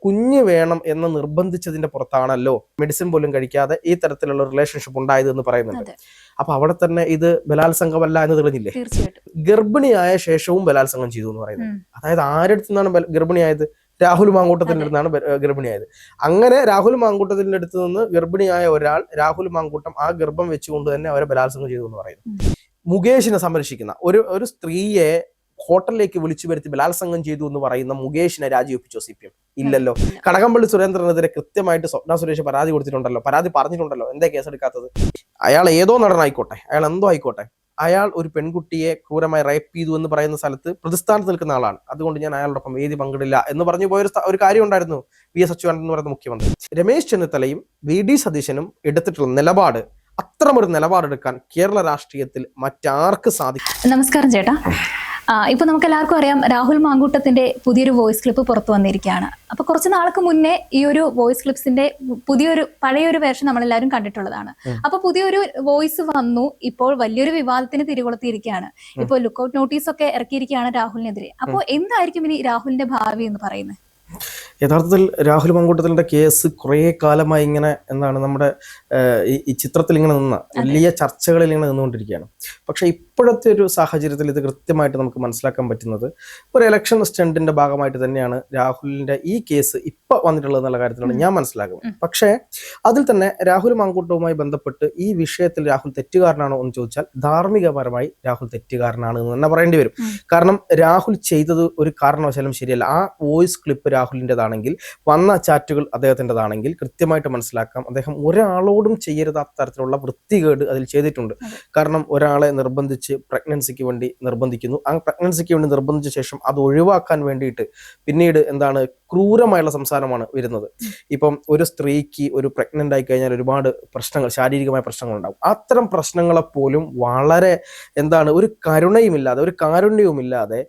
കുഞ്ഞ് വേണം എന്ന് നിർബന്ധിച്ചതിന്റെ പുറത്താണല്ലോ മെഡിസിൻ പോലും കഴിക്കാതെ ഈ തരത്തിലുള്ള റിലേഷൻഷിപ്പ് ഉണ്ടായത് എന്ന് പറയുന്നുണ്ട്. അപ്പൊ അവിടെ തന്നെ ഇത് ബലാത്സംഗമല്ല എന്ന് തെളിഞ്ഞില്ലേ? ഗർഭിണിയായ ശേഷവും ബലാത്സംഗം ചെയ്തു എന്ന് പറയുന്നത്. അതായത് ആരടുത്തു നിന്നാണ് ഗർഭിണിയായത്? രാഹുൽ മാങ്കൂട്ടത്തിന്റെ അടുത്താണ് ഗർഭിണിയായത്. അങ്ങനെ രാഹുൽ മാങ്കൂട്ടത്തിന്റെ അടുത്ത് നിന്ന് ഗർഭിണിയായ ഒരാൾ രാഹുൽ മാങ്കൂട്ടം ആ ഗർഭം വെച്ചുകൊണ്ട് തന്നെ അവരെ ബലാത്സംഗം ചെയ്തു എന്ന് പറയുന്നു. മുകേഷിനെ സംരക്ഷിക്കുന്ന ഒരു സ്ത്രീയെ ഹോട്ടലിലേക്ക് വിളിച്ചു വരുത്തി ബലാത്സംഗം ചെയ്തു എന്ന് പറയുന്ന മുകേഷിനെ രാജിവെപ്പിച്ചോ CPM? ഇല്ലല്ലോ. കടകംപള്ളി സുരേന്ദ്രനെതിരെ കൃത്യമായിട്ട് സ്വപ്ന സുരേഷ് പരാതി കൊടുത്തിട്ടുണ്ടല്ലോ, പരാതി പറഞ്ഞിട്ടുണ്ടല്ലോ. എന്താ കേസെടുക്കാത്തത്? അയാൾ ഏതോ നടനായിക്കോട്ടെ, അയാൾ എന്തോ ആയിക്കോട്ടെ, അയാൾ ഒരു പെൺകുട്ടിയെ ക്രൂരമായി റേപ്പ് ചെയ്തു എന്ന് പറയുന്ന സ്ഥലത്ത് പ്രതിസ്ഥാനത്ത് നിൽക്കുന്ന ആളാണ്. അതുകൊണ്ട് ഞാൻ അയാളോടൊപ്പം വേദി പങ്കിടില്ല എന്ന് പറഞ്ഞു പോയ ഒരു കാര്യം ഉണ്ടായിരുന്നു. VS അച്യുതാനന്ദൻ എന്ന് പറയുന്ന മുഖ്യമന്ത്രി. രമേശ് ചെന്നിത്തലയും VD സതീശനും എടുത്തിട്ടുള്ള നിലപാട്, അത്തരമൊരു നിലപാടെടുക്കാൻ കേരള രാഷ്ട്രീയത്തിൽ മറ്റാർക്ക് സാധിക്കും? നമസ്കാരം ചേട്ടാ. ഇപ്പൊ നമുക്ക് എല്ലാവർക്കും അറിയാം, രാഹുൽ മാങ്കൂട്ടത്തിന്റെ പുതിയൊരു വോയിസ് ക്ലിപ്പ് പുറത്തു വന്നിരിക്കുകയാണ്. അപ്പൊ കുറച്ച് നാൾക്ക് മുന്നേ ഈ ഒരു വോയിസ് ക്ലിപ്സിന്റെ പഴയൊരു വേർഷൻ നമ്മളെല്ലാവരും കണ്ടിട്ടുള്ളതാണ്. അപ്പൊ പുതിയൊരു വോയിസ് വന്നു, ഇപ്പോൾ വലിയൊരു വിവാദത്തിന് തിരികൊളുത്തിയിരിക്കുകയാണ്. ഇപ്പോൾ ലുക്കൌട്ട് നോട്ടീസ് ഒക്കെ ഇറക്കിയിരിക്കുകയാണ് രാഹുലിനെതിരെ. അപ്പോൾ എന്തായിരിക്കും ഇനി രാഹുലിന്റെ ഭാവി എന്ന് പറയുന്നത്? യഥാർത്ഥത്തിൽ രാഹുൽ മാങ്കൂട്ടത്തിന്റെ കേസ് കുറേ കാലമായി ഇങ്ങനെ നമ്മുടെ ഈ ചിത്രത്തിൽ ഇങ്ങനെ വലിയ ചർച്ചകളിൽ ഇങ്ങനെ നിന്നുകൊണ്ടിരിക്കുകയാണ്. പക്ഷെ ഇപ്പോഴത്തെ ഒരു സാഹചര്യത്തിൽ ഇത് കൃത്യമായിട്ട് നമുക്ക് മനസ്സിലാക്കാൻ പറ്റുന്നത് ഒരു ഇലക്ഷൻ സ്റ്റണ്ടിന്റെ ഭാഗമായിട്ട് തന്നെയാണ് രാഹുലിന്റെ ഈ കേസ് ഇപ്പൊ വന്നിട്ടുള്ളത് എന്നുള്ള കാര്യത്തിലാണ് ഞാൻ മനസ്സിലാക്കുന്നത്. പക്ഷേ അതിൽ തന്നെ രാഹുൽ മാങ്കൂട്ടവുമായി ബന്ധപ്പെട്ട് ഈ വിഷയത്തിൽ രാഹുൽ തെറ്റുകാരനാണോ എന്ന് ചോദിച്ചാൽ ധാർമ്മികപരമായി രാഹുൽ തെറ്റുകാരനാണ് എന്ന് തന്നെ പറയേണ്ടി വരും. കാരണം രാഹുൽ ചെയ്തത് ഒരു കാരണവശാലും ശരിയല്ല. ആ വോയിസ് ക്ലിപ്പ് രാഹുലിൻ്റെതാണെങ്കിൽ, വന്ന ചാറ്റുകൾ അദ്ദേഹത്തിൻ്റെതാണെങ്കിൽ കൃത്യമായിട്ട് മനസ്സിലാക്കാം അദ്ദേഹം ഒരാളോടും ചെയ്യരുതാത്ത തരത്തിലുള്ള വൃത്തികേട് അതിൽ ചെയ്തിട്ടുണ്ട്. കാരണം ഒരാളെ നിർബന്ധിച്ച് പ്രഗ്നൻസിക്ക് വേണ്ടി നിർബന്ധിക്കുന്നു. ആ പ്രഗ്നൻസിക്ക് വേണ്ടി നിർബന്ധിച്ച ശേഷം അത് ഒഴിവാക്കാൻ വേണ്ടിയിട്ട് പിന്നീട് ക്രൂരമായുള്ള സംസാരമാണ് വരുന്നത്. ഇപ്പം ഒരു സ്ത്രീക്ക് ഒരു പ്രഗ്നന്റ് ആയി കഴിഞ്ഞാൽ ഒരുപാട് പ്രശ്നങ്ങൾ, ശാരീരികമായ പ്രശ്നങ്ങൾ ഉണ്ടാകും. അത്തരം പ്രശ്നങ്ങളെപ്പോലും വളരെ ഒരു കരുണയുമില്ലാതെ, ഒരു കാരുണ്യവുമില്ലാതെ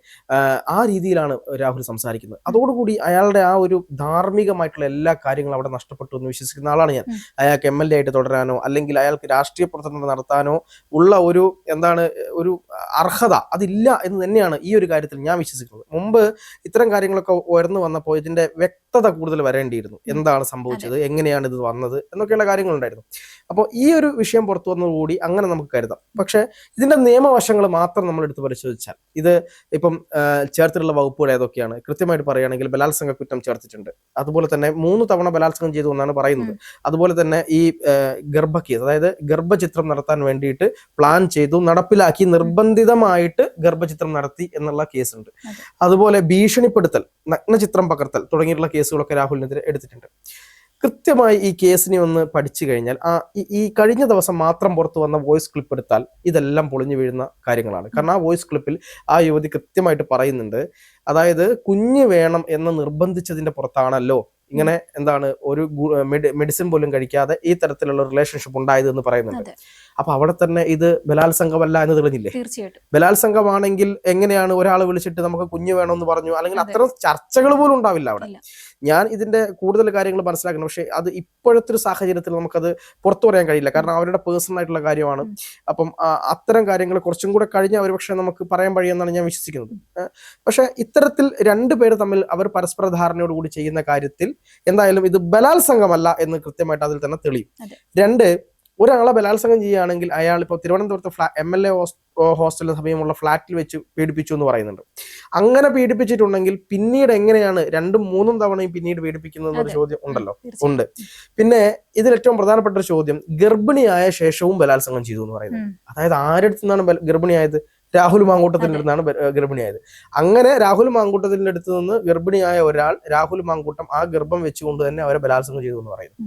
ആ രീതിയിലാണ് രാഹുൽ സംസാരിക്കുന്നത്. അതോടുകൂടി അയാളുടെ ആ ഒരു ധാർമ്മികമായിട്ടുള്ള എല്ലാ കാര്യങ്ങളും അവിടെ നഷ്ടപ്പെട്ടു എന്ന് വിശ്വസിക്കുന്ന ആളാണ് ഞാൻ. അയാൾക്ക് MLA ആയിട്ട് തുടരാനോ അല്ലെങ്കിൽ അയാൾക്ക് രാഷ്ട്രീയ പ്രവർത്തനം നടത്താനോ ഉള്ള ഒരു അർഹത അതില്ല എന്ന് തന്നെയാണ് ഈ ഒരു കാര്യത്തിൽ ഞാൻ വിശ്വസിക്കുന്നത്. മുമ്പ് ഇത്തരം കാര്യങ്ങളൊക്കെ ഉയർന്നു വന്നപ്പോൾ ഇതിന്റെ വ്യക്തത കൂടുതൽ വരേണ്ടിയിരുന്നു. എന്താണ് സംഭവിച്ചത്, എങ്ങനെയാണ് ഇത് വന്നത് എന്നൊക്കെയുള്ള കാര്യങ്ങളുണ്ടായിരുന്നു. അപ്പോൾ ഈ ഒരു വിഷയം പുറത്തു വന്നതുകൂടി അങ്ങനെ നമുക്ക് കരുതാം. പക്ഷെ ഇതിന്റെ നിയമവശങ്ങൾ മാത്രം നമ്മൾ എടുത്ത് പരിശോധിച്ചാൽ ഇത് ഇപ്പം ചേർത്തിട്ടുള്ള വകുപ്പുകൾ ഏതൊക്കെയാണ് കൃത്യമായിട്ട് പറയുകയാണെങ്കിൽ ബലാത്സംഗ കുറ്റം ചേർത്തിട്ടുണ്ട്. അതുപോലെ തന്നെ 3 തവണ ബലാത്സംഗം ചെയ്തു എന്നാണ് പറയുന്നത്. അതുപോലെ തന്നെ ഈ ഗർഭക്കേസ്, അതായത് ഗർഭചിത്രം നടത്താൻ വേണ്ടിയിട്ട് പ്ലാൻ ചെയ്തു, നടപ്പിലാക്കി, നിർബന്ധിതമായിട്ട് ഗർഭചിത്രം നടത്തി എന്നുള്ള കേസുണ്ട്. അതുപോലെ ഭീഷണിപ്പെടുത്തൽ, നഗ്നചിത്രം പകർത്തൽ തുടങ്ങിയിട്ടുള്ള കേസുകളൊക്കെ രാഹുലിനെതിരെ എടുത്തിട്ടുണ്ട്. കൃത്യമായി ഈ കേസിനെ ഒന്ന് പഠിച്ചു കഴിഞ്ഞാൽ ഈ കഴിഞ്ഞ ദിവസം മാത്രം പുറത്തു വന്ന വോയിസ് ക്ലിപ്പ് എടുത്താൽ ഇതെല്ലാം പൊളിഞ്ഞു വീഴുന്ന കാര്യങ്ങളാണ്. കാരണം ആ വോയിസ് ക്ലിപ്പിൽ ആ യുവതി കൃത്യമായിട്ട് പറയുന്നുണ്ട്, അതായത് കുഞ്ഞ് വേണം എന്ന് നിർബന്ധിച്ചതിന്റെ പുറത്താണല്ലോ ഇങ്ങനെ ഒരു മെഡിസിൻ പോലും കഴിക്കാതെ ഈ തരത്തിലുള്ള റിലേഷൻഷിപ്പ് ഉണ്ടായത് എന്ന് പറയുന്നുണ്ട്. അപ്പൊ അവിടെ തന്നെ ഇത് ബലാത്സംഗമല്ല എന്ന് തെളിഞ്ഞില്ലേ? ബലാത്സംഗമാണെങ്കിൽ എങ്ങനെയാണ് ഒരാൾ വിളിച്ചിട്ട് നമുക്ക് കുഞ്ഞ് വേണമെന്ന് പറഞ്ഞു, അല്ലെങ്കിൽ അത്തരം ചർച്ചകൾ പോലും ഉണ്ടാവില്ല അവിടെ. ഞാൻ ഇതിന്റെ കൂടുതൽ കാര്യങ്ങൾ മനസ്സിലാക്കണം. പക്ഷെ അത് ഇപ്പോഴത്തെ ഒരു സാഹചര്യത്തിൽ നമുക്കത് പുറത്തു പറയാൻ കഴിയില്ല. കാരണം അവരുടെ പേഴ്സണൽ ആയിട്ടുള്ള കാര്യമാണ്. അപ്പം അത്തരം കാര്യങ്ങൾ കുറച്ചും കൂടെ കഴിഞ്ഞ ഒരുപക്ഷെ നമുക്ക് പറയാൻ കഴിയുമെന്നാണ് ഞാൻ വിശ്വസിക്കുന്നത്. പക്ഷെ ഇത്തരത്തിൽ 2 പേര് തമ്മിൽ അവർ പരസ്പര ധാരണയോടുകൂടി ചെയ്യുന്ന കാര്യത്തിൽ എന്തായാലും ഇത് ബലാത്സംഗമല്ല എന്ന് കൃത്യമായിട്ട് അതിൽ തന്നെ തെളിയും. 2, ഒരാളെ ബലാത്സംഗം ചെയ്യുകയാണെങ്കിൽ അയാൾ ഇപ്പോൾ തിരുവനന്തപുരത്ത് MLA ഹോസ്റ്റലിന് സമീപമുള്ള ഫ്ലാറ്റിൽ വെച്ച് പീഡിപ്പിച്ചു എന്ന് പറയുന്നുണ്ട്. അങ്ങനെ പീഡിപ്പിച്ചിട്ടുണ്ടെങ്കിൽ പിന്നീട് എങ്ങനെയാണ് 2ഉം 3ഉം തവണയും പിന്നീട് പീഡിപ്പിക്കുന്നതെന്നൊരു ചോദ്യം ഉണ്ട്. പിന്നെ ഇതിൽ ഏറ്റവും പ്രധാനപ്പെട്ട ഒരു ചോദ്യം, ഗർഭിണിയായ ശേഷവും ബലാത്സംഗം ചെയ്തു എന്ന് പറയുന്നത്. അതായത് ആരടുത്തു നിന്നാണ് ഗർഭിണിയായത്? രാഹുൽ മാങ്കൂട്ടത്തിന്റെ അടുത്താണ് ഗർഭിണിയായത്. അങ്ങനെ രാഹുൽ മാങ്കൂട്ടത്തിന്റെ അടുത്ത് നിന്ന് ഗർഭിണിയായ ഒരാൾ രാഹുൽ മാങ്കൂട്ടം ആ ഗർഭം വെച്ചുകൊണ്ട് തന്നെ അവരെ ബലാത്സംഗം ചെയ്തു എന്ന് പറയുന്നു.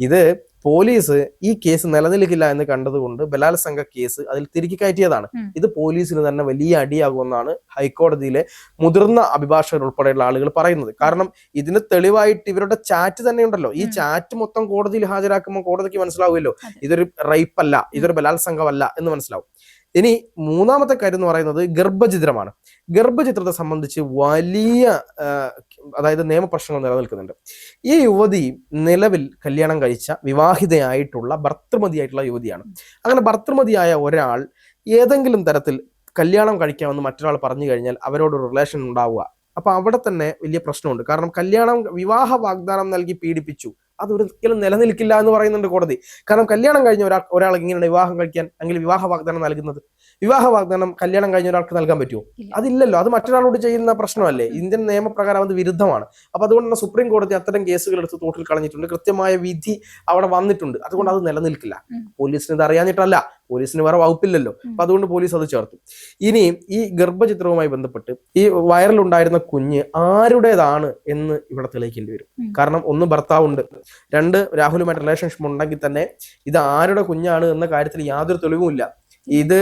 ഇത് പോലീസ് ഈ കേസ് നിലനിൽക്കില്ല എന്ന് കണ്ടതുകൊണ്ട് ബലാത്സംഗ കേസ് അതിൽ തിരികെ കയറ്റിയതാണ്. ഇത് പോലീസിന് തന്നെ വലിയ അടിയാകുമെന്നാണ് ഹൈക്കോടതിയിലെ മുതിർന്ന അഭിഭാഷകർ ഉൾപ്പെടെയുള്ള ആളുകൾ പറയുന്നത്. കാരണം ഇതിന് തെളിവായിട്ട് ഇവരുടെ ചാറ്റ് തന്നെ ഉണ്ടല്ലോ. ഈ ചാറ്റ് മൊത്തം കോടതിയിൽ ഹാജരാക്കുമ്പോൾ കോടതിക്ക് മനസ്സിലാവുമല്ലോ ഇതൊരു റേപ്പല്ല, ഇതൊരു ബലാത്സംഗമല്ല എന്ന് മനസ്സിലാവും. ഇനി 3ാമത്തെ കാര്യം എന്ന് പറയുന്നത് ഗർഭചിത്രമാണ്. ഗർഭചിത്രത്തെ സംബന്ധിച്ച് വലിയ നിയമപ്രശ്നങ്ങൾ നിലനിൽക്കുന്നുണ്ട്. ഈ യുവതി നിലവിൽ കല്യാണം കഴിച്ച വിവാഹിതയായിട്ടുള്ള ഭർത്തൃമതിയായിട്ടുള്ള യുവതിയാണ്. അങ്ങനെ ഭർത്തൃമതിയായ ഒരാൾ ഏതെങ്കിലും തരത്തിൽ കല്യാണം കഴിക്കാമെന്ന് മറ്റൊരാൾ പറഞ്ഞു കഴിഞ്ഞാൽ അവരോട് റിലേഷൻ ഉണ്ടാവുക അപ്പൊ അവിടെ തന്നെ വലിയ പ്രശ്നമുണ്ട്. കാരണം വിവാഹ വാഗ്ദാനം നൽകി പീഡിപ്പിച്ചു, അത് ഒരിക്കലും നിലനിൽക്കില്ല എന്ന് പറയുന്നുണ്ട് കോടതി. കാരണം കല്യാണം കഴിഞ്ഞ ഒരാൾ ഇങ്ങനെയാണ് വിവാഹം കഴിക്കാൻ അല്ലെങ്കിൽ വിവാഹ വാഗ്ദാനം നൽകുന്നത്? വിവാഹ വാഗ്ദാനം കല്യാണം കഴിഞ്ഞ ഒരാൾക്ക് നൽകാൻ പറ്റുമോ? അതില്ലല്ലോ. അത് മറ്റൊരാളോട് ചെയ്യുന്ന പ്രശ്നമല്ലേ? ഇന്ത്യൻ നിയമപ്രകാരം അത് വിരുദ്ധമാണ്. അപ്പൊ അതുകൊണ്ട് തന്നെ സുപ്രീം കോടതി അത്തരം കേസുകൾ എടുത്ത് തോട്ടിൽ കളഞ്ഞിട്ടുണ്ട്. കൃത്യമായ വിധി അവിടെ വന്നിട്ടുണ്ട്. അതുകൊണ്ട് അത് നിലനിൽക്കില്ല. പോലീസിന് ഇത് അറിയാഞ്ഞിട്ടല്ല, പോലീസിന് വേറെ വകുപ്പില്ലല്ലോ. അപ്പൊ അതുകൊണ്ട് പോലീസ് അത് ചേർത്തു. ഇനി ഈ ഗർഭചിത്രവുമായി ബന്ധപ്പെട്ട് ഈ വൈറലുണ്ടായിരുന്ന കുഞ്ഞ് ആരുടേതാണ് എന്ന് ഇവിടെ തെളിയിക്കേണ്ടി വരും. കാരണം ഒന്ന് ഭർത്താവുണ്ട്, രണ്ട് രാഹുലുമായിട്ട് റിലേഷൻഷിപ്പ് ഉണ്ടെങ്കിൽ തന്നെ ഇത് ആരുടെ കുഞ്ഞാണ് എന്ന കാര്യത്തിൽ യാതൊരു തെളിവുമില്ല. ഇത്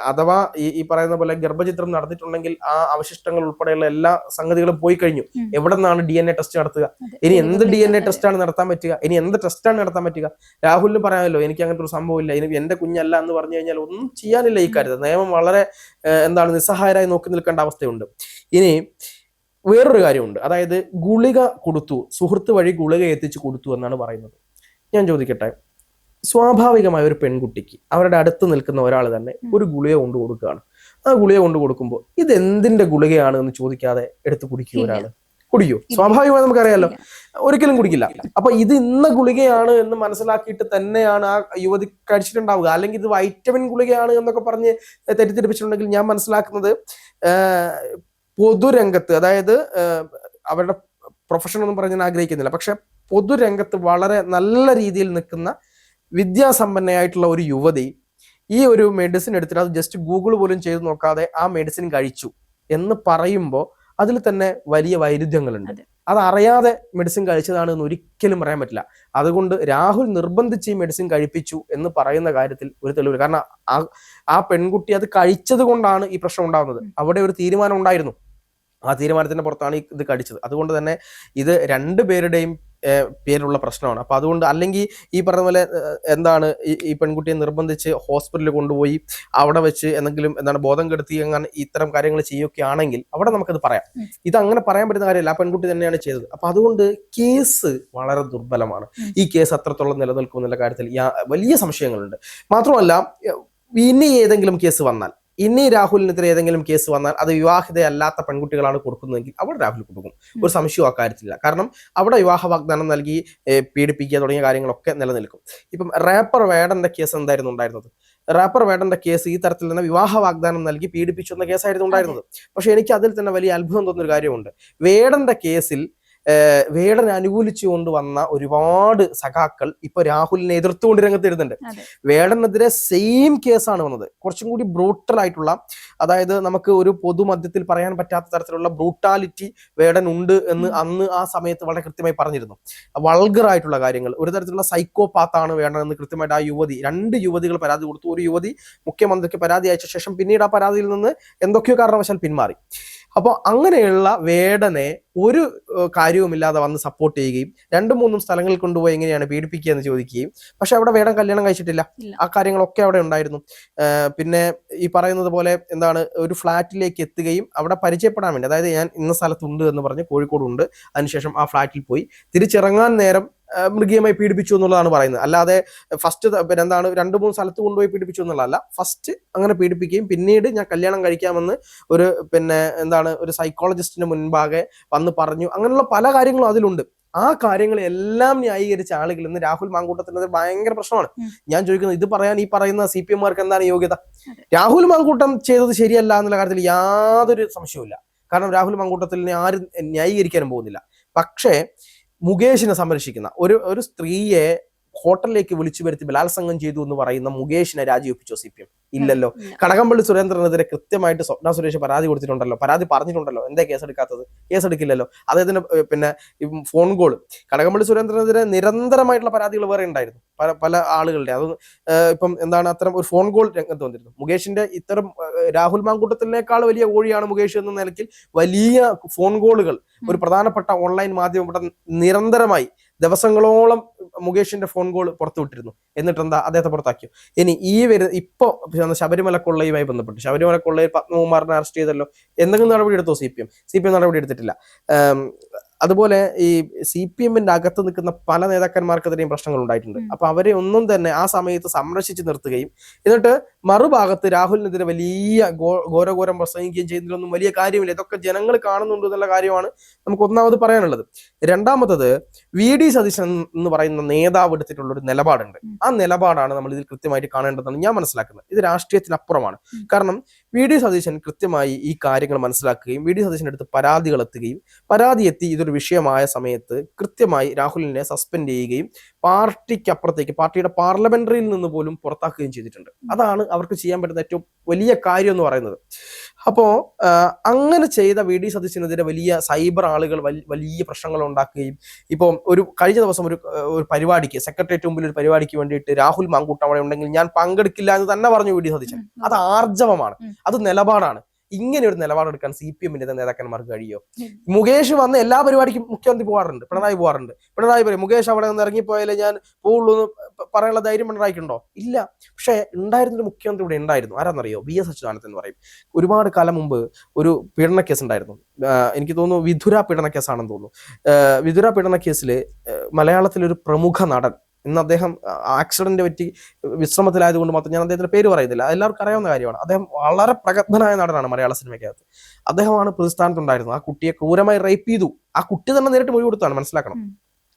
അഥവാ ഈ പറയുന്ന പോലെ ഗർഭചിത്രം നടന്നിട്ടുണ്ടെങ്കിൽ ആ അവശിഷ്ടങ്ങൾ ഉൾപ്പെടെയുള്ള എല്ലാ സംഗതികളും പോയി കഴിഞ്ഞു. എവിടെ നിന്നാണ് DNA ടെസ്റ്റ് നടത്തുക? ഇനി എന്ത് DNA ടെസ്റ്റാണ് നടത്താൻ പറ്റുക? ഇനി എന്ത് ടെസ്റ്റാണ് നടത്താൻ പറ്റുക? രാഹുലിന് പറയാമല്ലോ എനിക്ക് അങ്ങനത്തെ ഒരു സംഭവം ഇല്ല, ഇനി എന്റെ കുഞ്ഞല്ല എന്ന് പറഞ്ഞു കഴിഞ്ഞാൽ ഒന്നും ചെയ്യാനില്ല. ഈ കാര്യത്തിൽ നിയമം വളരെ നിസ്സഹായരായി നോക്കി നിൽക്കേണ്ട അവസ്ഥയുണ്ട്. ഇനി വേറൊരു കാര്യമുണ്ട്, അതായത് ഗുളിക കൊടുത്തു, സുഹൃത്ത് വഴി ഗുളിക എത്തിച്ചു കൊടുത്തു എന്നാണ് പറയുന്നത്. ഞാൻ ചോദിക്കട്ടെ, സ്വാഭാവികമായ ഒരു പെൺകുട്ടിക്ക് അവരുടെ അടുത്ത് നിൽക്കുന്ന ഒരാൾ തന്നെ ഒരു ഗുളിക കൊണ്ടു കൊടുക്കുകയാണ്. ആ ഗുളിക കൊണ്ടു കൊടുക്കുമ്പോൾ ഇത് എന്തിന്റെ ഗുളികയാണ് എന്ന് ചോദിക്കാതെ എടുത്ത് കുടിക്കുക ഒരാൾ? കുടിക്കൂ? സ്വാഭാവികമായി നമുക്കറിയാലോ, ഒരിക്കലും കുടിക്കില്ല. അപ്പൊ ഇത് ഇന്ന ഗുളികയാണ് എന്ന് മനസ്സിലാക്കിയിട്ട് തന്നെയാണ് ആ യുവതി കഴിച്ചിട്ടുണ്ടാവുക. അല്ലെങ്കിൽ ഇത് വൈറ്റമിൻ ഗുളികയാണ് എന്നൊക്കെ പറഞ്ഞ് തെറ്റിദ്ധരിപ്പിച്ചിട്ടുണ്ടെങ്കിൽ ഞാൻ മനസ്സിലാക്കുന്നത് പൊതുരംഗത്ത്, അതായത് അവരുടെ പ്രൊഫഷൻ ഒന്നും പറഞ്ഞാൽ ആഗ്രഹിക്കുന്നില്ല, പക്ഷെ പൊതുരംഗത്ത് വളരെ നല്ല രീതിയിൽ നിൽക്കുന്ന വിദ്യാസമ്പന്നയായിട്ടുള്ള ഒരു യുവതി ഈ ഒരു മെഡിസിൻ എടുത്തിട്ട് അത് ജസ്റ്റ് ഗൂഗിൾ പോലും ചെയ്ത് നോക്കാതെ ആ മെഡിസിൻ കഴിച്ചു എന്ന് പറയുമ്പോൾ അതിൽ തന്നെ വലിയ വൈരുദ്ധ്യങ്ങളുണ്ട്. അത് അറിയാതെ മെഡിസിൻ കഴിച്ചതാണ് എന്ന് ഒരിക്കലും പറയാൻ പറ്റില്ല. അതുകൊണ്ട് രാഹുൽ നിർബന്ധിച്ച് ഈ മെഡിസിൻ കഴിപ്പിച്ചു എന്ന് പറയുന്ന കാര്യത്തിൽ ഒരു തെളിവില്ല. കാരണം ആ പെൺകുട്ടി അത് കഴിച്ചത് കൊണ്ടാണ് ഈ പ്രശ്നം ഉണ്ടാകുന്നത്. അവിടെ ഒരു തീരുമാനം ഉണ്ടായിരുന്നു, ആ തീരുമാനത്തിന്റെ പുറത്താണ് ഇത് കടിച്ചത്. അതുകൊണ്ട് തന്നെ ഇത് രണ്ടുപേരുടെയും പേരുള്ള പ്രശ്നമാണ്. അപ്പൊ അതുകൊണ്ട് അല്ലെങ്കിൽ ഈ പറഞ്ഞ പോലെ ഈ പെൺകുട്ടിയെ നിർബന്ധിച്ച് ഹോസ്പിറ്റലിൽ കൊണ്ടുപോയി അവിടെ വെച്ച് ബോധം കെടുത്തി അങ്ങനെ ഇത്തരം കാര്യങ്ങൾ ചെയ്യുകയാണെങ്കിൽ അവിടെ നമുക്കത് പറയാം. ഇത് അങ്ങനെ പറയാൻ പറ്റുന്ന കാര്യമല്ല, ആ പെൺകുട്ടി തന്നെയാണ് ചെയ്തത്. അപ്പൊ അതുകൊണ്ട് കേസ് വളരെ ദുർബലമാണ്. ഈ കേസ് അത്രത്തോളം നിലനിൽക്കും എന്നുള്ള കാര്യത്തിൽ വലിയ സംശയങ്ങളുണ്ട്. മാത്രമല്ല, ഇനി ഏതെങ്കിലും കേസ് വന്നാൽ, ഇനി രാഹുലിനെതിരെ ഏതെങ്കിലും കേസ് വന്നാൽ അത് വിവാഹിതയല്ലാത്ത പെൺകുട്ടികളാണ് കൊടുക്കുന്നതെങ്കിൽ അവിടെ രാഹുൽ കൊടുക്കും, ഒരു സംശയവും അക്കാര്യത്തിലില്ല. കാരണം അവിടെ വിവാഹ വാഗ്ദാനം നൽകി പീഡിപ്പിക്കുക തുടങ്ങിയ കാര്യങ്ങളൊക്കെ നിലനിൽക്കും. ഇപ്പം റാപ്പർ വേടന്റെ കേസ് എന്തായിരുന്നു ഉണ്ടായിരുന്നത്? റാപ്പർ വേടന്റെ കേസ് ഈ തരത്തിൽ തന്നെ വിവാഹ വാഗ്ദാനം നൽകി പീഡിപ്പിച്ചു എന്ന കേസായിരുന്നു ഉണ്ടായിരുന്നത്. പക്ഷെ എനിക്ക് അതിൽ തന്നെ വലിയ അത്ഭുതം തോന്നുന്നൊരു കാര്യമുണ്ട്. വേടന്റെ കേസിൽ വേടനെ അനുകൂലിച്ചുകൊണ്ട് വന്ന ഒരുപാട് സഖാക്കൾ ഇപ്പൊ രാഹുലിനെ എതിർത്തുകൊണ്ട് രംഗത്ത് വരുന്നുണ്ട്. വേടനെതിരെ സെയിം കേസാണ് വന്നത്, കുറച്ചും കൂടി ബ്രൂട്ടൽ ആയിട്ടുള്ള, അതായത് നമുക്ക് ഒരു പൊതുമധ്യത്തിൽ പറയാൻ പറ്റാത്ത തരത്തിലുള്ള ബ്രൂട്ടാലിറ്റി വേടൻ ഉണ്ട് എന്ന് അന്ന് ആ സമയത്ത് വളരെ കൃത്യമായി പറഞ്ഞിരുന്നു. വൾഗർ ആയിട്ടുള്ള കാര്യങ്ങൾ, ഒരു തരത്തിലുള്ള സൈക്കോപാത്താണ് വേടൻ എന്ന് കൃത്യമായിട്ട് ആ രണ്ട് യുവതികൾ പരാതി കൊടുത്തു. ഒരു യുവതി മുഖ്യമന്ത്രിക്ക് പരാതി അയച്ച ശേഷം പിന്നീട് ആ പരാതിയിൽ നിന്ന് എന്തൊക്കെയോ കാരണവശാൽ പിന്മാറി. അപ്പോൾ അങ്ങനെയുള്ള വേടനെ ഒരു കാര്യവുമില്ലാതെ വന്ന് സപ്പോർട്ട് ചെയ്യുകയും 2-3 സ്ഥലങ്ങളിൽ കൊണ്ടുപോയി എങ്ങനെയാണ് പീഡിപ്പിക്കുക എന്ന് ചോദിക്കുകയും, പക്ഷെ അവിടെ വേടൻ കല്യാണം കഴിച്ചിട്ടില്ല. ആ കാര്യങ്ങളൊക്കെ അവിടെ ഉണ്ടായിരുന്നു. പിന്നെ ഈ പറയുന്നത് പോലെ ഒരു ഫ്ലാറ്റിലേക്ക് എത്തുകയും അവിടെ പരിചയപ്പെടാൻ വേണ്ടി, അതായത് ഞാൻ ഇന്ന സ്ഥലത്തുണ്ട് എന്ന് പറഞ്ഞ് കോഴിക്കോട് ഉണ്ട്, അതിനുശേഷം ആ ഫ്ലാറ്റിൽ പോയി തിരിച്ചിറങ്ങാൻ നേരം മൃഗീയമായി പീഡിപ്പിച്ചു എന്നുള്ളതാണ് പറയുന്നത്. അല്ലാതെ ഫസ്റ്റ് 2-3 സ്ഥലത്ത് കൊണ്ടുപോയി പീഡിപ്പിച്ചു എന്നുള്ളതല്ല. ഫസ്റ്റ് അങ്ങനെ പീഡിപ്പിക്കുകയും പിന്നീട് ഞാൻ കല്യാണം കഴിക്കാമെന്ന് ഒരു സൈക്കോളജിസ്റ്റിന് മുൻപാകെ വന്ന് പറഞ്ഞു. അങ്ങനെയുള്ള പല കാര്യങ്ങളും അതിലുണ്ട്. ആ കാര്യങ്ങളെല്ലാം ന്യായീകരിച്ച ആളുകൾ ഇന്ന് രാഹുൽ മാങ്കൂട്ടത്തിനെതിരെ ഭയങ്കര പ്രശ്നമാണ്. ഞാൻ ചോദിക്കുന്നത്, ഇത് പറയാൻ ഈ പറയുന്ന CPM-മാർക്ക് എന്താണ് യോഗ്യത? രാഹുൽ മാങ്കൂട്ടം ചെയ്തത് ശരിയല്ല എന്നുള്ള കാര്യത്തിൽ യാതൊരു സംശയവുമില്ല. കാരണം രാഹുൽ മാങ്കൂട്ടത്തിനെ ആരും ന്യായീകരിക്കാനും പോകുന്നില്ല. പക്ഷേ മുകേഷിനെ സംരക്ഷിക്കുന്ന ഒരു സ്ത്രീയെ ഹോട്ടലിലേക്ക് വിളിച്ചു വരുത്തി ബലാത്സംഗം ചെയ്തു എന്ന് പറയുന്ന മുകേഷിനെ രാജിവെപ്പിച്ചോ CPM? ഇല്ലല്ലോ. കടകംപള്ളി സുരേന്ദ്രനെതിരെ കൃത്യമായിട്ട് സ്വപ്ന സുരേഷ് പരാതി കൊടുത്തിട്ടുണ്ടല്ലോ, പരാതി പറഞ്ഞിട്ടുണ്ടല്ലോ. എന്താ കേസെടുക്കാത്തത്? കേസെടുക്കില്ലല്ലോ. അദ്ദേഹത്തിന് ഫോൺ കോൾ, കടകംപള്ളി സുരേന്ദ്രനെതിരെ നിരന്തരമായിട്ടുള്ള പരാതികൾ വേറെ ഉണ്ടായിരുന്നു പല ആളുകളുടെ. അത് അത്തരം ഒരു ഫോൺ കോൾ രംഗത്ത് വന്നിരുന്നു. മുകേഷിന്റെ ഇത്തരം രാഹുൽ മാങ്കൂട്ടത്തിനേക്കാൾ വലിയ കോഴിയാണ് മുകേഷ് എന്ന നിലയ്ക്ക് വലിയ ഫോൺ കോളുകൾ ഒരു പ്രധാനപ്പെട്ട ഓൺലൈൻ മാധ്യമം ഇവിടെ നിരന്തരമായി ദിവസങ്ങളോളം മുകേഷിന്റെ ഫോൺ കോൾ പുറത്തുവിട്ടിരുന്നു. എന്നിട്ട് അദ്ദേഹത്തെ പുറത്താക്കിയോ? ഇനി ഇപ്പോ ശബരിമല കൊള്ളയുമായി ബന്ധപ്പെട്ട് ശബരിമല കൊള്ളയിൽ പത്മകുമാറിനെ അറസ്റ്റ് ചെയ്തല്ലോ. എന്തെങ്കിലും നടപടി എടുത്തോ CPM? നടപടി എടുത്തിട്ടില്ല. അതുപോലെ ഈ CPM-ന്റെ അകത്ത് നിൽക്കുന്ന പല നേതാക്കന്മാർക്കെതിരെയും പ്രശ്നങ്ങൾ ഉണ്ടായിട്ടുണ്ട്. അപ്പൊ അവരെ ഒന്നും തന്നെ ആ സമയത്ത് സംരക്ഷിച്ച് നിർത്തുകയും എന്നിട്ട് മറുഭാഗത്ത് രാഹുലിനെതിരെ വലിയ ഘോരഘോരം പ്രസംഗിക്കുകയും ചെയ്യുന്നതിലൊന്നും വലിയ കാര്യമില്ല. ഇതൊക്കെ ജനങ്ങൾ കാണുന്നുണ്ട് എന്നുള്ള കാര്യമാണ് നമുക്ക് ഒന്നാമത് പറയാനുള്ളത്. രണ്ടാമത്തത് VD സതീശൻ എന്ന് പറയുന്ന നേതാവ് എടുത്തിട്ടുള്ള ഒരു നിലപാടുണ്ട്. ആ നിലപാടാണ് നമ്മൾ ഇതിൽ കൃത്യമായിട്ട് കാണേണ്ടതെന്ന് ഞാൻ മനസ്സിലാക്കുന്നത്. ഇത് രാഷ്ട്രീയത്തിനപ്പുറമാണ്. കാരണം VD സതീശൻ കൃത്യമായി ഈ കാര്യങ്ങൾ മനസ്സിലാക്കുകയും VD സതീശന്റെ അടുത്ത് പരാതികൾ എത്തുകയും പരാതി എത്തി ഇതൊരു വിഷയമായ സമയത്ത് കൃത്യമായി രാഹുലിനെ സസ്പെൻഡ് ചെയ്യുകയും പാർട്ടിക്കപ്പുറത്തേക്ക് പാർട്ടിയുടെ പാർലമെന്ററിയിൽ നിന്ന് പോലും പുറത്താക്കുകയും ചെയ്തിട്ടുണ്ട്. അതാണ് അവർക്ക് ചെയ്യാൻ പറ്റുന്ന ഏറ്റവും വലിയ കാര്യം എന്ന് പറയുന്നത്. അപ്പോ അങ്ങനെ ചെയ്ത VD സതീശനെതിരെ വലിയ സൈബർ ആളുകൾ വലിയ പ്രശ്നങ്ങൾ ഉണ്ടാക്കുകയും ഇപ്പോൾ കഴിഞ്ഞ ദിവസം ഒരു പരിപാടിക്ക് സെക്രട്ടേറിയറ്റ് മുമ്പിൽ ഒരു പരിപാടിക്ക് വേണ്ടിയിട്ട് രാഹുൽ മാങ്കൂട്ടം അവിടെ ഉണ്ടെങ്കിൽ ഞാൻ പങ്കെടുക്കില്ല എന്ന് തന്നെ പറഞ്ഞു VD സതീശൻ. അത് ആർജവമാണ്, അത് നിലപാടാണ്. ഇങ്ങനെ ഒരു നിലപാടെടുക്കാൻ CPM-ന്റെ നേതാക്കന്മാർക്ക് കഴിയോ? മുകേഷ് വന്ന് എല്ലാ പരിപാടിക്കും മുഖ്യമന്ത്രി പോകാറുണ്ട്, പിണറായി പോകാറുണ്ട്. പിണറായി പറയും മുകേഷ് അവിടെ നിന്ന് ഇറങ്ങിപ്പോയാലേ ഞാൻ പോവുള്ളൂ എന്ന് പറയാനുള്ള ധൈര്യം പിണറായിക്കുണ്ടോ? ഇല്ല. പക്ഷെ ഉണ്ടായിരുന്നൊരു മുഖ്യമന്ത്രി ഇവിടെ ഉണ്ടായിരുന്നു. ആരാന്നറിയോ? VS അച്യുതാനന്ദൻ എന്ന് പറയും. ഒരുപാട് കാലം മുമ്പ് ഒരു പീഡന കേസ് ഉണ്ടായിരുന്നു. എനിക്ക് തോന്നുന്നു വിധുര പീഡന കേസാണെന്ന് തോന്നുന്നു. വിധുര പീഡന കേസിൽ മലയാളത്തിലൊരു പ്രമുഖ നടൻ, ഇന്ന് അദ്ദേഹം ആക്സിഡന്റ് പറ്റി വിശ്രമത്തിലായതുകൊണ്ട് മാത്രം ഞാൻ അദ്ദേഹത്തിന്റെ പേര് പറയുന്നില്ല, എല്ലാവർക്കും അറിയാവുന്ന കാര്യമാണ്. അദ്ദേഹം വളരെ പ്രഗത്ഭനായ നടനാണ് മലയാള സിനിമയ്ക്കകത്ത്. അദ്ദേഹമാണ് പ്രതിസ്ഥാനത്തുണ്ടായിരുന്നത്. ആ കുട്ടിയെ ക്രൂരമായി റേപ്പ് ചെയ്തു. ആ കുട്ടി തന്നെ നേരിട്ട് മൊഴി കൊടുത്താണ്, മനസ്സിലാക്കണം.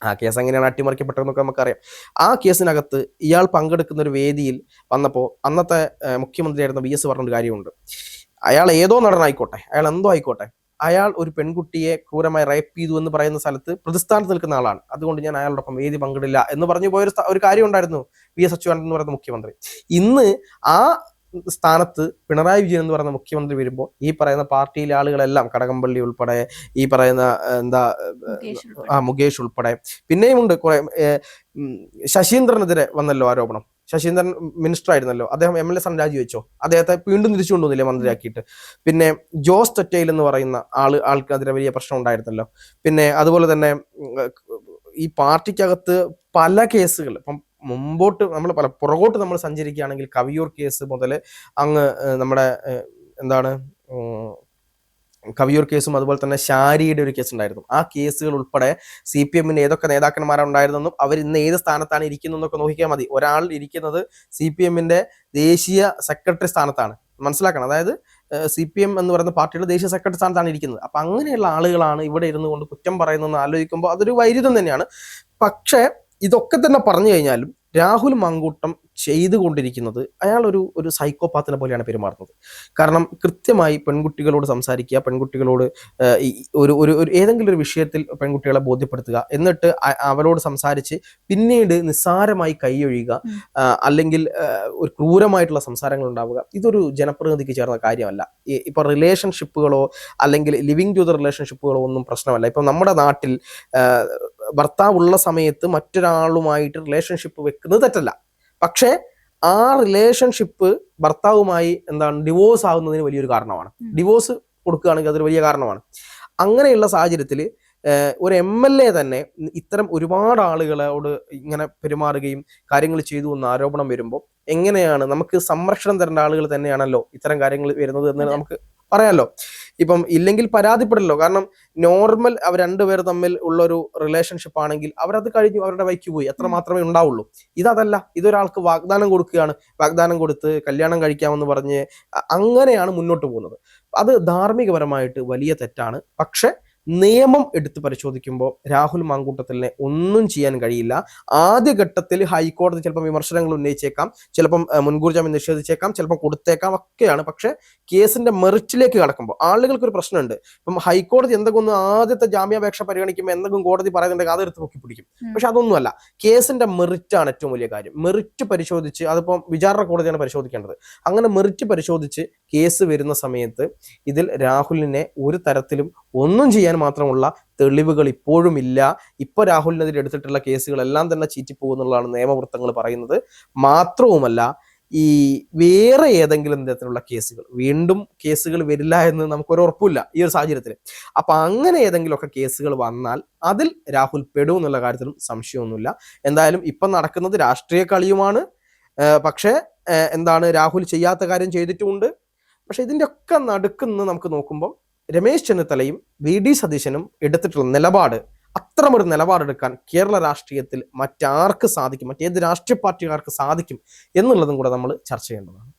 ആ കേസ് എങ്ങനെയാണ് അട്ടിമറിക്കപ്പെട്ടതെന്നൊക്കെ നമുക്കറിയാം. ആ കേസിനകത്ത് ഇയാൾ പങ്കെടുക്കുന്ന ഒരു വേദിയിൽ വന്നപ്പോൾ അന്നത്തെ മുഖ്യമന്ത്രിയായിരുന്ന VS പറഞ്ഞൊരു കാര്യമുണ്ട്. അയാൾ ഏതോ നടനായിക്കോട്ടെ, അയാൾ എന്തോ ആയിക്കോട്ടെ, അയാൾ ഒരു പെൺകുട്ടിയെ ക്രൂരമായി റേപ്പ് ചെയ്തു എന്ന് പറയുന്ന സ്ഥലത്ത് പ്രതിസ്ഥാനത്ത് നിൽക്കുന്ന ആളാണ്, അതുകൊണ്ട് ഞാൻ അയാളോടൊപ്പം വേദി പങ്കിടില്ല എന്ന് പറഞ്ഞു പോയൊരു ഒരു കാര്യം ഉണ്ടായിരുന്നു VS അച്യുതാനന്ദൻ എന്ന് പറയുന്ന മുഖ്യമന്ത്രി. ഇന്ന് ആ സ്ഥാനത്ത് പിണറായി വിജയൻ എന്ന് പറയുന്ന മുഖ്യമന്ത്രി വരുമ്പോൾ ഈ പറയുന്ന പാർട്ടിയിലെ ആളുകളെല്ലാം, കടകംപള്ളി ഉൾപ്പെടെ, ഈ പറയുന്ന മുകേഷ് ഉൾപ്പെടെ, പിന്നെയും ഉണ്ട് കുറെ. ശശീന്ദ്രനെതിരെ വന്നല്ലോ ആരോപണം. ശശീന്ദ്രൻ മിനിസ്റ്റർ ആയിരുന്നല്ലോ, അദ്ദേഹം MLA സ്ഥാനം രാജിവെച്ചോ? അദ്ദേഹത്തെ വീണ്ടും തിരിച്ചു കൊണ്ടുവന്നില്ലേ മന്ത്രിയാക്കിയിട്ട്? പിന്നെ ജോസ് തൊറ്റയിൽ എന്ന് പറയുന്ന ആൾക്കെതിരെ വലിയ പ്രശ്നം ഉണ്ടായിരുന്നല്ലോ. പിന്നെ അതുപോലെ തന്നെ ഈ പാർട്ടിക്കകത്ത് പല കേസുകൾ, ഇപ്പം മുമ്പോട്ട് നമ്മൾ പുറകോട്ട് നമ്മൾ സഞ്ചരിക്കുകയാണെങ്കിൽ കവിയൂർ കേസ് മുതൽ അങ്ങ് നമ്മുടെ കവിയൂർ കേസും അതുപോലെ തന്നെ ഷാരിയുടെ ഒരു കേസ് ഉണ്ടായിരുന്നു. ആ കേസുകൾ ഉൾപ്പെടെ CPM-ന്റെ ഏതൊക്കെ നേതാക്കന്മാരുണ്ടായിരുന്നെന്നും അവർ ഇന്ന് ഏത് സ്ഥാനത്താണ് ഇരിക്കുന്നതെന്നൊക്കെ നോക്കിയാൽ മതി. ഒരാൾ ഇരിക്കുന്നത് CPM-ന്റെ ദേശീയ സെക്രട്ടറി സ്ഥാനത്താണ്, മനസ്സിലാക്കണം. അതായത് CPM എന്ന് പറയുന്ന പാർട്ടിയുടെ ദേശീയ സെക്രട്ടറി സ്ഥാനത്താണ് ഇരിക്കുന്നത്. അപ്പൊ അങ്ങനെയുള്ള ആളുകളാണ് ഇവിടെ ഇരുന്നു കൊണ്ട് കുറ്റം പറയുന്നതെന്ന് ആലോചിക്കുമ്പോൾ അതൊരു വൈരുദ്ധ്യം തന്നെയാണ്. പക്ഷേ ഇതൊക്കെ തന്നെ പറഞ്ഞു കഴിഞ്ഞാലും രാഹുൽ മാങ്കൂട്ടം ചെയ്തുകൊണ്ടിരിക്കുന്നത് അയാൾ ഒരു സൈക്കോപാത്തിനെ പോലെയാണ് പെരുമാറുന്നത്. കാരണം കൃത്യമായി പെൺകുട്ടികളോട് സംസാരിക്കുക, പെൺകുട്ടികളോട് ഒരു ഏതെങ്കിലും ഒരു വിഷയത്തിൽ പെൺകുട്ടികളെ ബോധ്യപ്പെടുത്തുക, എന്നിട്ട് അവരോട് സംസാരിച്ച് പിന്നീട് നിസ്സാരമായി കൈയൊഴിയുക, അല്ലെങ്കിൽ ഒരു ക്രൂരമായിട്ടുള്ള സംസാരങ്ങൾ ഉണ്ടാവുക. ഇതൊരു ജനപ്രതിനിധിക്ക് ചേർന്ന കാര്യമല്ല. ഇപ്പൊ റിലേഷൻഷിപ്പുകളോ അല്ലെങ്കിൽ ലിവിങ് ടു ദ റിലേഷൻഷിപ്പുകളോ ഒന്നും പ്രശ്നമല്ല. ഇപ്പൊ നമ്മുടെ നാട്ടിൽ ഭർത്താവുള്ള സമയത്ത് മറ്റൊരാളുമായിട്ട് റിലേഷൻഷിപ്പ് വെക്കുന്നത് തെറ്റല്ല. പക്ഷേ ആ റിലേഷൻഷിപ്പ് ഭർത്താവുമായി ഡിവോഴ്സ് ആകുന്നതിന് വലിയൊരു കാരണമാണ്. ഡിവോഴ്സ് കൊടുക്കുകയാണെങ്കിൽ അതൊരു വലിയ കാരണമാണ്. അങ്ങനെയുള്ള സാഹചര്യത്തിൽ ഒരു MLA തന്നെ ഇത്തരം ഒരുപാട് ആളുകളോട് ഇങ്ങനെ പെരുമാറുകയും കാര്യങ്ങൾ ചെയ്തു എന്ന ആരോപണം വരുമ്പോൾ എങ്ങനെയാണ് നമുക്ക് സംരക്ഷണം തരേണ്ട ആളുകൾ തന്നെയാണല്ലോ ഇത്തരം കാര്യങ്ങൾ വരുന്നത് എന്ന് നമുക്ക് പറയാമല്ലോ. ഇപ്പം ഇല്ലെങ്കിൽ പരാതിപ്പെടല്ലോ. കാരണം നോർമൽ അവർ രണ്ടുപേർ തമ്മിൽ ഉള്ളൊരു റിലേഷൻഷിപ്പ് ആണെങ്കിൽ അവരത് കഴിഞ്ഞു അവരുടെ വഴിക്ക് പോയി, എത്ര മാത്രമേ ഉണ്ടാവുള്ളൂ. ഇതല്ല, ഇതൊരാൾക്ക് വാഗ്ദാനം കൊടുക്കുകയാണ്. വാഗ്ദാനം കൊടുത്ത് കല്യാണം കഴിക്കാമെന്ന് പറഞ്ഞ് അങ്ങനെയാണ് മുന്നോട്ട് പോകുന്നത്. അത് ധാർമ്മികപരമായിട്ട് വലിയ തെറ്റാണ്. പക്ഷെ നിയമം എടുത്ത് പരിശോധിക്കുമ്പോൾ രാഹുൽ മാങ്കൂട്ടത്തിലിനെ ഒന്നും ചെയ്യാൻ കഴിയില്ല. ആദ്യഘട്ടത്തിൽ ഹൈക്കോടതി ചിലപ്പം വിമർശനങ്ങൾ ഉന്നയിച്ചേക്കാം, ചിലപ്പം മുൻകൂർ ജാമ്യം നിഷേധിച്ചേക്കാം, ചിലപ്പം കൊടുത്തേക്കാം, ഒക്കെയാണ്. പക്ഷെ കേസിന്റെ മെറിറ്റിലേക്ക് കടക്കുമ്പോൾ ആളുകൾക്കൊരു പ്രശ്നമുണ്ട്. ഇപ്പം ഹൈക്കോടതി എന്തെങ്കിലും ആദ്യത്തെ ജാമ്യാപേക്ഷ പരിഗണിക്കുമ്പോൾ എന്തെങ്കിലും കോടതി പറയുന്നുണ്ടെങ്കിൽ അതെടുത്ത് പൊക്കി പിടിക്കും. പക്ഷെ അതൊന്നുമല്ല, കേസിന്റെ മെറിറ്റാണ് ഏറ്റവും വലിയ കാര്യം. മെറിറ്റ് പരിശോധിച്ച്, അതിപ്പം വിചാരണ കോടതിയാണ് പരിശോധിക്കേണ്ടത്. അങ്ങനെ മെറിറ്റ് പരിശോധിച്ച് കേസ് വരുന്ന സമയത്ത് ഇതിൽ രാഹുലിനെ ഒരു തരത്തിലും ഒന്നും ചെയ്യാൻ മാത്രമുള്ള തെളിവുകൾ ഇപ്പോഴും ഇല്ല. ഇപ്പൊ രാഹുലിനെതിരെ എടുത്തിട്ടുള്ള കേസുകളെല്ലാം തന്നെ ചീറ്റിപ്പോകുന്നുള്ളതാണ് നിയമവൃത്തങ്ങൾ പറയുന്നത്. മാത്രവുമല്ല, ഈ വേറെ ഏതെങ്കിലും തരത്തിലുള്ള കേസുകൾ വീണ്ടും കേസുകൾ വരില്ല എന്ന് നമുക്കൊരു ഉറപ്പില്ല ഈ ഒരു സാഹചര്യത്തിൽ. അപ്പൊ അങ്ങനെ ഏതെങ്കിലുമൊക്കെ കേസുകൾ വന്നാൽ അതിൽ രാഹുൽ പെടും എന്നുള്ള കാര്യത്തിലും സംശയമൊന്നുമില്ല. എന്തായാലും ഇപ്പം നടക്കുന്നത് രാഷ്ട്രീയ കളിയുമാണ്. പക്ഷേ രാഹുൽ ചെയ്യാത്ത കാര്യം ചെയ്തിട്ടുമുണ്ട്. പക്ഷെ ഇതിൻ്റെ ഒക്കെ നടുക്കുന്ന് നമുക്ക് നോക്കുമ്പോൾ രമേശ് ചെന്നിത്തലയും VD സതീശനും എടുത്തിട്ടുള്ള നിലപാട്, അത്തരമൊരു നിലപാടെടുക്കാൻ കേരള രാഷ്ട്രീയത്തിൽ മറ്റാർക്ക് സാധിക്കും, മറ്റേത് രാഷ്ട്രീയ പാർട്ടിക്കാർക്ക് സാധിക്കും എന്നുള്ളതും കൂടെ നമ്മൾ ചർച്ച ചെയ്യേണ്ടതാണ്.